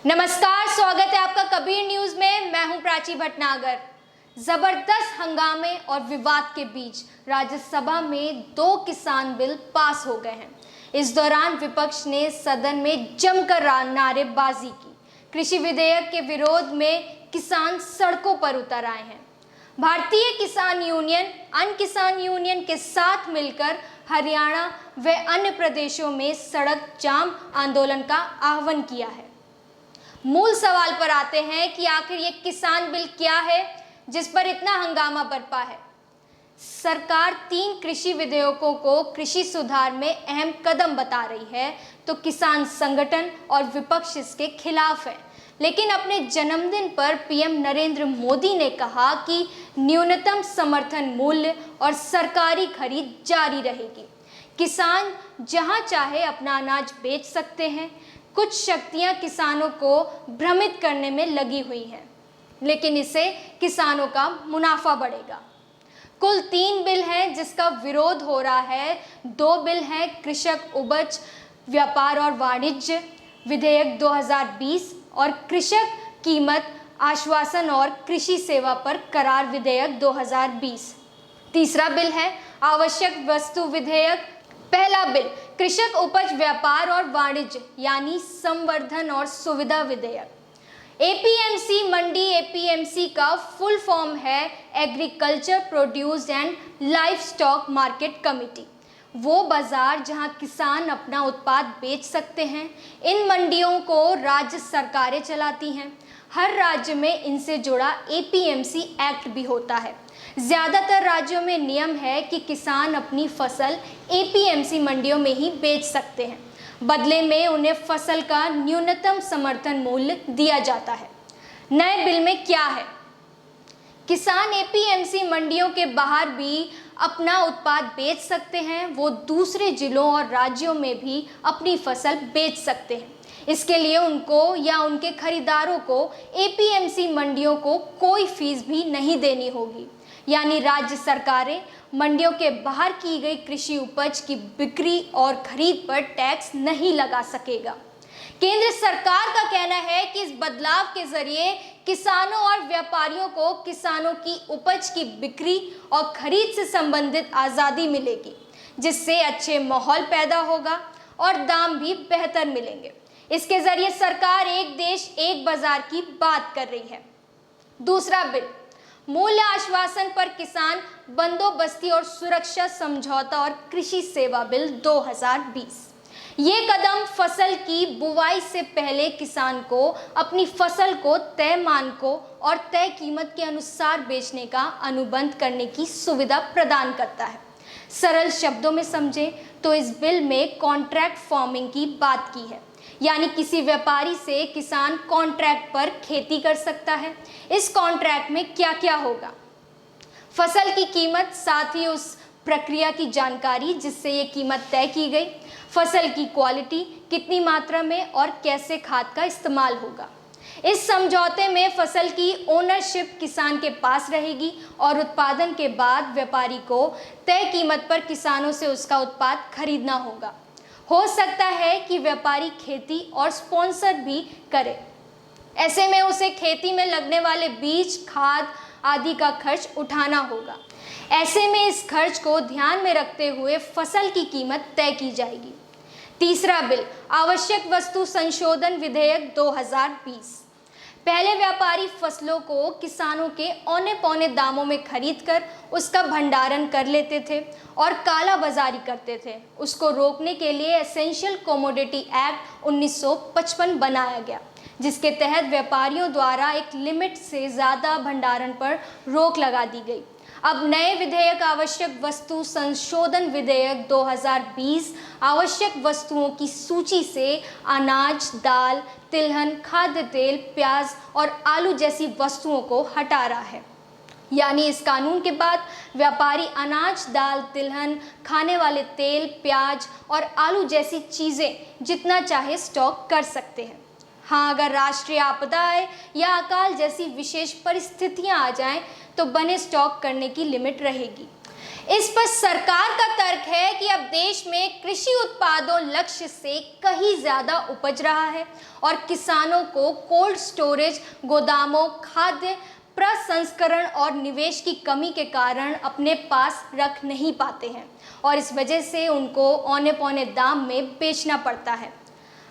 नमस्कार, स्वागत है आपका कबीर न्यूज में। मैं हूं प्राची भटनागर। जबरदस्त हंगामे और विवाद के बीच राज्यसभा में 2 किसान बिल पास हो गए हैं। इस दौरान विपक्ष ने सदन में जमकर नारेबाजी की। कृषि विधेयक के विरोध में किसान सड़कों पर उतर आए हैं। भारतीय किसान यूनियन अन्य किसान यूनियन के साथ मिलकर हरियाणा व अन्य प्रदेशों में सड़क जाम आंदोलन का आह्वान किया है। मूल सवाल पर आते हैं कि आखिर ये किसान बिल क्या है जिस पर इतना हंगामा बरपा है। सरकार 3 कृषि विधेयकों को कृषि सुधार में अहम कदम बता रही है, तो किसान संगठन और विपक्ष इसके खिलाफ है। लेकिन अपने जन्मदिन पर पीएम नरेंद्र मोदी ने कहा कि न्यूनतम समर्थन मूल्य और सरकारी खरीद जारी रहेगी। किसान जहां चाहे अपना अनाज बेच सकते हैं। कुछ शक्तियां किसानों को भ्रमित करने में लगी हुई हैं, लेकिन इससे किसानों का मुनाफा बढ़ेगा। कुल 3 बिल हैं जिसका विरोध हो रहा है। 2 बिल हैं कृषक उपज व्यापार और वाणिज्य विधेयक 2020 और कृषक कीमत आश्वासन और कृषि सेवा पर करार विधेयक 2020। तीसरा बिल है आवश्यक वस्तु विधेयक। पहला बिल कृषक उपज व्यापार और वाणिज्य यानी संवर्धन और सुविधा विधेयक। एपीएमसी मंडी एपीएमसी का फुल फॉर्म है agriculture produce and life stock market committee. वो बाजार जहां किसान अपना उत्पाद बेच सकते हैं। इन मंडियों को राज्य सरकारें चलाती हैं। हर राज्य में इनसे जुड़ा एपीएमसी एक्ट भी होता है। ज़्यादातर राज्यों में नियम है कि किसान अपनी फसल एपीएमसी मंडियों में ही बेच सकते हैं। बदले में उन्हें फसल का न्यूनतम समर्थन मूल्य दिया जाता है। नए बिल में क्या है? किसान एपीएमसी मंडियों के बाहर भी अपना उत्पाद बेच सकते हैं। वो दूसरे जिलों और राज्यों में भी अपनी फसल बेच सकते हैं। इसके लिए उनको या उनके खरीदारों को एपीएमसी मंडियों को कोई फीस भी नहीं देनी होगी। यानी राज्य सरकारें मंडियों के बाहर की गई कृषि उपज की बिक्री और खरीद पर टैक्स नहीं लगा सकेगा। केंद्र सरकार का कहना है कि इस बदलाव के जरिए किसानों और व्यापारियों को किसानों की उपज की बिक्री और खरीद से संबंधित आज़ादी मिलेगी, जिससे अच्छे माहौल पैदा होगा और दाम भी बेहतर मिलेंगे। इसके जरिए सरकार एक देश एक बाजार की बात कर रही है। दूसरा बिल मूल्य आश्वासन पर किसान बंदोबस्ती और सुरक्षा समझौता और कृषि सेवा बिल 2020। ये कदम फसल की बुवाई से पहले किसान को अपनी फसल को तय मानकों और तय कीमत के अनुसार बेचने का अनुबंध करने की सुविधा प्रदान करता है। सरल शब्दों में समझें तो इस बिल में कॉन्ट्रैक्ट फार्मिंग की बात की है, यानी किसी व्यापारी से किसान कॉन्ट्रैक्ट पर खेती कर सकता है। इस कॉन्ट्रैक्ट में क्या क्या होगा? फसल की कीमत, साथ ही उस प्रक्रिया की जानकारी जिससे ये कीमत तय की गई, फसल की क्वालिटी, कितनी मात्रा में और कैसे खाद का इस्तेमाल होगा। इस समझौते में फसल की ओनरशिप किसान के पास रहेगी और उत्पादन के बाद व्यापारी को तय कीमत पर किसानों से उसका उत्पाद खरीदना होगा। हो सकता है कि व्यापारी खेती और स्पॉन्सर भी करे। ऐसे में उसे खेती में लगने वाले बीज, खाद आदि का खर्च उठाना होगा। ऐसे में इस खर्च को ध्यान में रखते हुए फसल की कीमत तय की जाएगी। तीसरा बिल आवश्यक वस्तु संशोधन विधेयक 2020। पहले व्यापारी फसलों को किसानों के औने पौने दामों में खरीदकर उसका भंडारण कर लेते थे और काला बाजारी करते थे। उसको रोकने के लिए एसेंशियल कमोडिटी एक्ट 1955 बनाया गया, जिसके तहत व्यापारियों द्वारा एक लिमिट से ज़्यादा भंडारण पर रोक लगा दी गई। अब नए विधेयक आवश्यक वस्तु संशोधन विधेयक 2020 आवश्यक वस्तुओं की सूची से अनाज, दाल, तिलहन, खाद्य तेल, प्याज और आलू जैसी वस्तुओं को हटा रहा है। यानी इस कानून के बाद व्यापारी अनाज, दाल, तिलहन, खाने वाले तेल, प्याज और आलू जैसी चीज़ें जितना चाहे स्टॉक कर सकते हैं। हाँ, अगर राष्ट्रीय आपदा आए या अकाल जैसी विशेष परिस्थितियां आ जाएं तो बने स्टॉक करने की लिमिट रहेगी। इस पर सरकार का तर्क है कि अब देश में कृषि उत्पादों लक्ष्य से कहीं ज्यादा उपज रहा है और किसानों को कोल्ड स्टोरेज, गोदामों, खाद्य प्रसंस्करण और निवेश की कमी के कारण अपने पास रख नहीं पाते हैं और इस वजह से उनको औने पौने दाम में बेचना पड़ता है।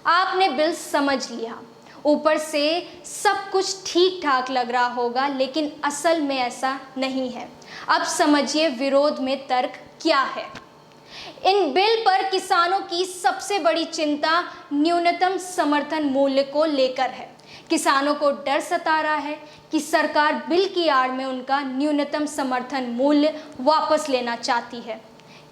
आपने बिल समझ लिया, ऊपर से सब कुछ ठीक ठाक लग रहा होगा, लेकिन असल में ऐसा नहीं है। अब समझिए विरोध में तर्क क्या है। इन बिल पर किसानों की सबसे बड़ी चिंता न्यूनतम समर्थन मूल्य को लेकर है। किसानों को डर सता रहा है कि सरकार बिल की आड़ में उनका न्यूनतम समर्थन मूल्य वापस लेना चाहती है।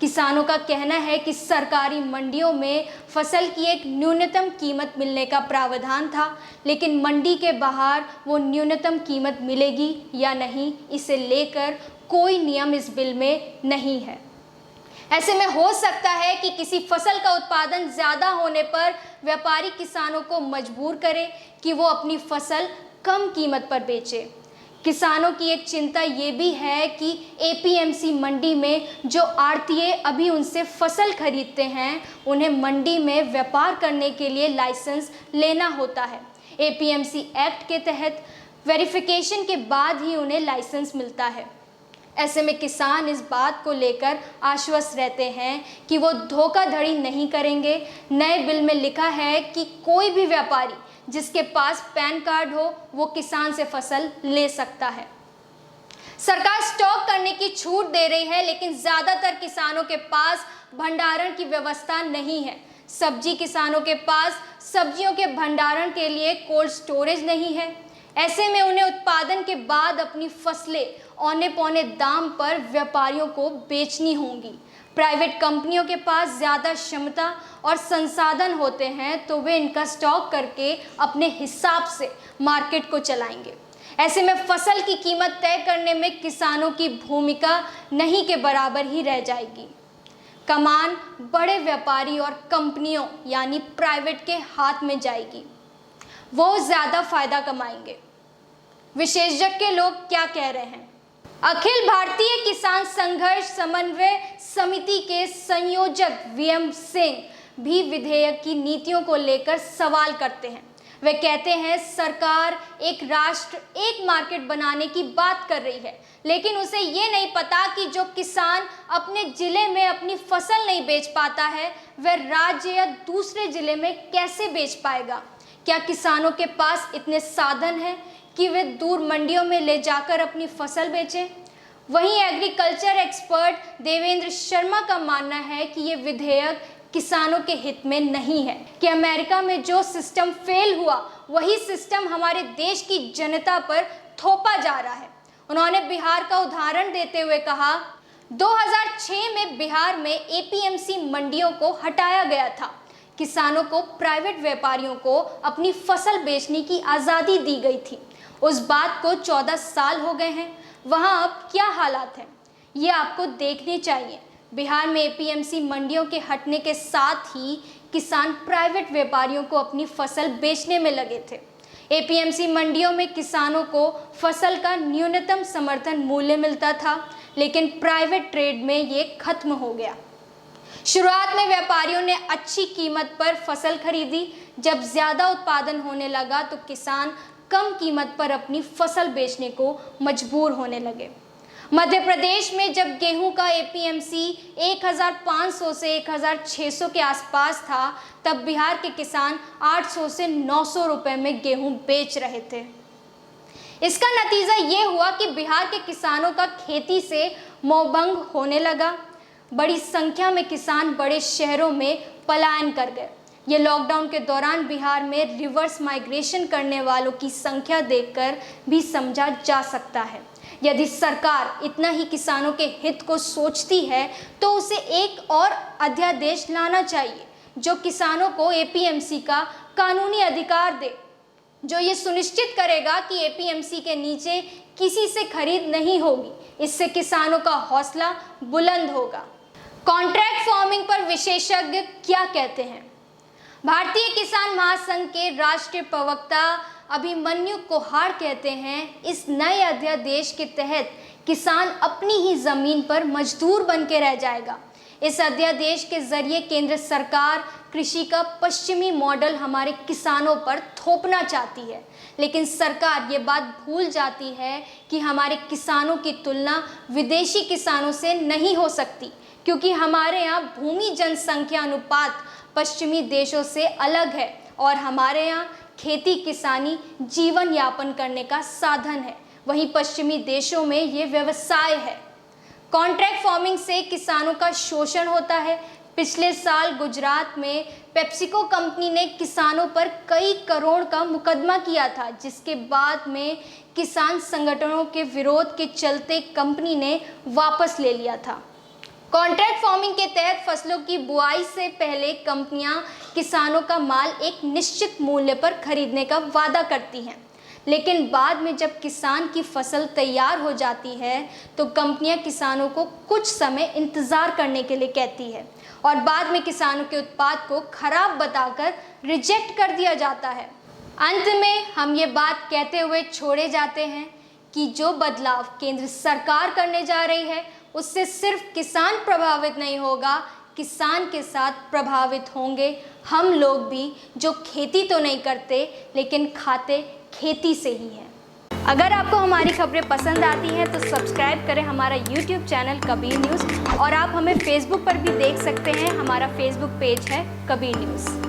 किसानों का कहना है कि सरकारी मंडियों में फसल की एक न्यूनतम कीमत मिलने का प्रावधान था, लेकिन मंडी के बाहर वो न्यूनतम कीमत मिलेगी या नहीं, इसे लेकर कोई नियम इस बिल में नहीं है। ऐसे में हो सकता है कि किसी फसल का उत्पादन ज़्यादा होने पर व्यापारी किसानों को मजबूर करे कि वो अपनी फसल कम कीमत पर बेचे। किसानों की एक चिंता ये भी है कि एपीएमसी मंडी में जो आढ़तिये अभी उनसे फसल खरीदते हैं, उन्हें मंडी में व्यापार करने के लिए लाइसेंस लेना होता है। एपीएमसी एक्ट के तहत वेरिफिकेशन के बाद ही उन्हें लाइसेंस मिलता है। ऐसे में किसान इस बात को लेकर आश्वस्त रहते हैं कि वो धोखाधड़ी नहीं करेंगे। नए बिल में लिखा है कि कोई भी व्यापारी जिसके पास पैन कार्ड हो वो किसान से फसल ले सकता है। सरकार स्टॉक करने की छूट दे रही है, लेकिन ज़्यादातर किसानों के पास भंडारण की व्यवस्था नहीं है। सब्जी किसानों के पास सब्जियों के भंडारण के लिए कोल्ड स्टोरेज नहीं है। ऐसे में उन्हें उत्पादन के बाद अपनी फसलें औने पौने दाम पर व्यापारियों को बेचनी होंगी। प्राइवेट कंपनियों के पास ज़्यादा क्षमता और संसाधन होते हैं, तो वे इनका स्टॉक करके अपने हिसाब से मार्केट को चलाएंगे। ऐसे में फसल की कीमत तय करने में किसानों की भूमिका नहीं के बराबर ही रह जाएगी। कमान बड़े व्यापारी और कंपनियों यानी प्राइवेट के हाथ में जाएगी, वो ज़्यादा फायदा कमाएंगे। विशेषज्ञ लोग क्या कह रहे हैं? अखिल भारतीय किसान संघर्ष समन्वय समिति के संयोजक वीएम सिंह भी विधेयक की नीतियों को लेकर सवाल करते हैं। वे कहते हैं सरकार एक राष्ट्र एक मार्केट बनाने की बात कर रही है, लेकिन उसे ये नहीं पता कि जो किसान अपने जिले में अपनी फसल नहीं बेच पाता है वह राज्य या दूसरे जिले में कैसे बेच पाएगा। क्या किसानों के पास इतने साधन हैं कि वे दूर मंडियों में ले जाकर अपनी फसल बेचें? वहीं एग्रीकल्चर एक्सपर्ट देवेंद्र शर्मा का मानना है कि ये विधेयक किसानों के हित में नहीं है, कि अमेरिका में जो सिस्टम फेल हुआ वही सिस्टम हमारे देश की जनता पर थोपा जा रहा है। उन्होंने बिहार का उदाहरण देते हुए कहा, 2006 में बिहार में एपीएमसी मंडियों को हटाया गया था। किसानों को प्राइवेट व्यापारियों को अपनी फसल बेचने की आज़ादी दी गई थी। उस बात को 14 साल हो गए हैं। वहाँ अब क्या हालात हैं ये आपको देखने चाहिए। बिहार में एपीएमसी मंडियों के हटने के साथ ही किसान प्राइवेट व्यापारियों को अपनी फसल बेचने में लगे थे। एपीएमसी मंडियों में किसानों को फसल का न्यूनतम समर्थन मूल्य मिलता था, लेकिन प्राइवेट ट्रेड में ये खत्म हो गया। शुरुआत में व्यापारियों ने अच्छी कीमत पर फसल खरीदी। जब ज़्यादा उत्पादन होने लगा तो किसान कम कीमत पर अपनी फसल बेचने को मजबूर होने लगे। मध्य प्रदेश में जब गेहूं का एपीएमसी 1500 से 1600 के आसपास था, तब बिहार के किसान 800 से 900 रुपए में गेहूं बेच रहे थे। इसका नतीजा ये हुआ कि बिहार के किसानों का खेती से मोहभंग होने लगा। बड़ी संख्या में किसान बड़े शहरों में पलायन कर गए। ये लॉकडाउन के दौरान बिहार में रिवर्स माइग्रेशन करने वालों की संख्या देखकर भी समझा जा सकता है। यदि सरकार इतना ही किसानों के हित को सोचती है तो उसे एक और अध्यादेश लाना चाहिए जो किसानों को एपीएमसी का कानूनी अधिकार दे, जो ये सुनिश्चित करेगा कि एपीएमसी के नीचे किसी से खरीद नहीं होगी। इससे किसानों का हौसला बुलंद होगा। कॉन्ट्रैक्ट फार्मिंग पर विशेषज्ञ क्या कहते हैं? भारतीय किसान महासंघ के राष्ट्रीय प्रवक्ता अभिमन्यु कोहाड़ कहते हैं, इस नए अध्यादेश के तहत किसान अपनी ही जमीन पर मजदूर बन के रह जाएगा। इस अध्यादेश के जरिए केंद्र सरकार कृषि का पश्चिमी मॉडल हमारे किसानों पर थोपना चाहती है, लेकिन सरकार ये बात भूल जाती है कि हमारे किसानों की तुलना विदेशी किसानों से नहीं हो सकती, क्योंकि हमारे यहाँ भूमि जनसंख्या अनुपात पश्चिमी देशों से अलग है और हमारे यहाँ खेती किसानी जीवन यापन करने का साधन है, वहीं पश्चिमी देशों में ये व्यवसाय है। कॉन्ट्रैक्ट फार्मिंग से किसानों का शोषण होता है। पिछले साल गुजरात में पेप्सिको कंपनी ने किसानों पर कई करोड़ का मुकदमा किया था, जिसके बाद में किसान संगठनों के विरोध के चलते कंपनी ने वापस ले लिया था। कॉन्ट्रैक्ट फार्मिंग के तहत फसलों की बुआई से पहले कंपनियां किसानों का माल एक निश्चित मूल्य पर खरीदने का वादा करती हैं, लेकिन बाद में जब किसान की फसल तैयार हो जाती है तो कंपनियां किसानों को कुछ समय इंतज़ार करने के लिए कहती है और बाद में किसानों के उत्पाद को खराब बताकर रिजेक्ट कर दिया जाता है। अंत में हम ये बात कहते हुए छोड़े जाते हैं कि जो बदलाव केंद्र सरकार करने जा रही है उससे सिर्फ किसान प्रभावित नहीं होगा, किसान के साथ प्रभावित होंगे हम लोग भी, जो खेती तो नहीं करते लेकिन खाते खेती से ही हैं। अगर आपको हमारी खबरें पसंद आती हैं तो सब्सक्राइब करें हमारा YouTube चैनल कबीर न्यूज़, और आप हमें Facebook पर भी देख सकते हैं। हमारा Facebook पेज है कबीर न्यूज़।